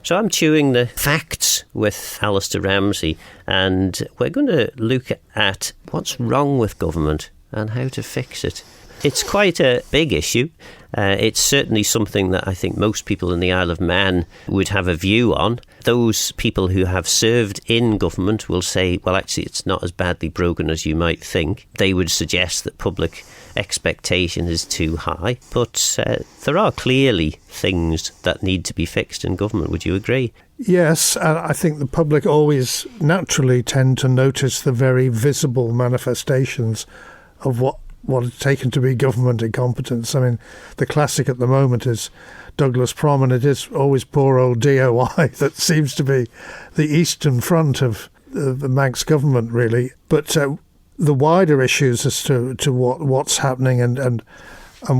So I'm chewing the facts with Alistair Ramsay, and we're going to look at what's wrong with government and how to fix it. It's quite a big issue. It's certainly something that I think most people in the Isle of Man would have a view on. Those people who have served in government will say, well, actually, it's not as badly broken as you might think. They would suggest that public expectation is too high. But there are clearly things that need to be fixed in government. Would you agree? Yes, and I think the public always naturally tend to notice the very visible manifestations of what is taken to be government incompetence. I mean, the classic at the moment is Douglas Prom, and it is always poor old DOI that seems to be the eastern front of the Manx government, really. But the wider issues as to what's happening and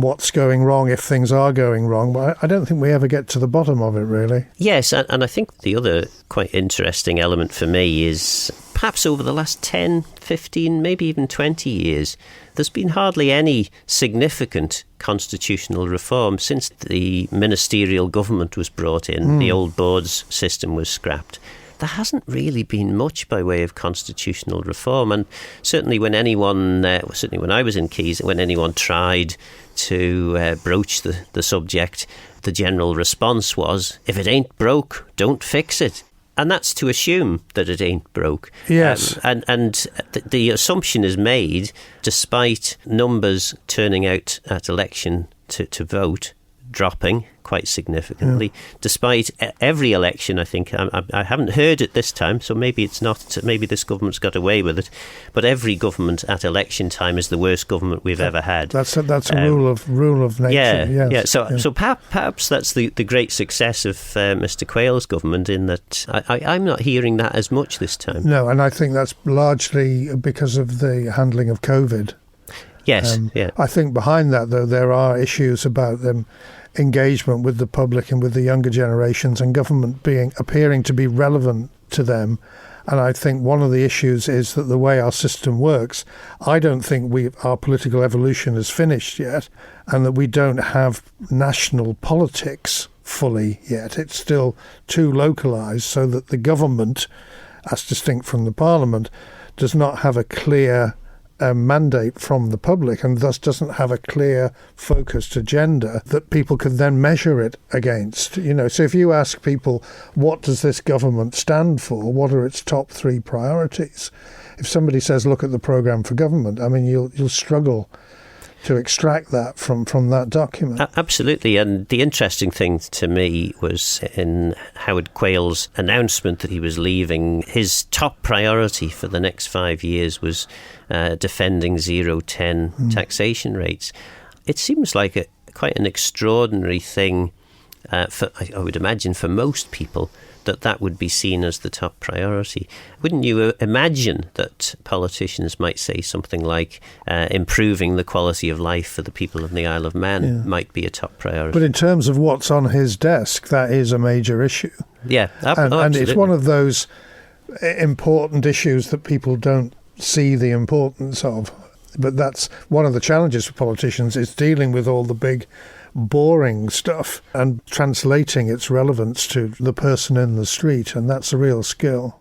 what's going wrong, if things are going wrong, but I don't think we ever get to the bottom of it, really. Yes, and I think the other quite interesting element for me is perhaps over the last 10, 15, maybe even 20 years, there's been hardly any significant constitutional reform since the ministerial government was brought in. The old boards system was scrapped. There hasn't really been much by way of constitutional reform, and certainly when anyone, certainly when I was in Keys, when anyone tried to broach the subject, the general response was, if it ain't broke, don't fix it. And that's to assume that it ain't broke. Yes. And the assumption is made, despite numbers turning out at election to vote dropping quite significantly, despite every election. I think I haven't heard it this time, so maybe it's not. Maybe this government's got away with it. But every government at election time is the worst government we've ever had. That's a rule of nature. Yeah. So perhaps that's the great success of Mr. Quayle's government, in that I'm not hearing that as much this time. No, and I think that's largely because of the handling of COVID. Yes. I think behind that, though, there are issues about them engagement with the public and with the younger generations, and government appearing to be relevant to them. And I think one of the issues is that the way our system works, I don't think our political evolution is finished yet, and that we don't have national politics fully yet. It's still too localised, so that the government, as distinct from the Parliament, does not have a clear mandate from the public, and thus doesn't have a clear focused agenda that people can then measure it against. So if you ask people, what does this government stand for? What are its top 3 priorities? If somebody says, look at the programme for government, I mean, you'll struggle to extract that from that document. Absolutely. And the interesting thing to me was in Howard Quayle's announcement that he was leaving, his top priority for the next 5 years was defending 0-10 taxation rates. It seems like quite an extraordinary thing, I would imagine, for most people, that would be seen as the top priority. Wouldn't you imagine that politicians might say something like improving the quality of life for the people of the Isle of Man might be a top priority? But in terms of what's on his desk, that is a major issue. Yeah, and it's one of those important issues that people don't see the importance of. But that's one of the challenges for politicians, is dealing with all the big boring stuff and translating its relevance to the person in the street, and that's a real skill.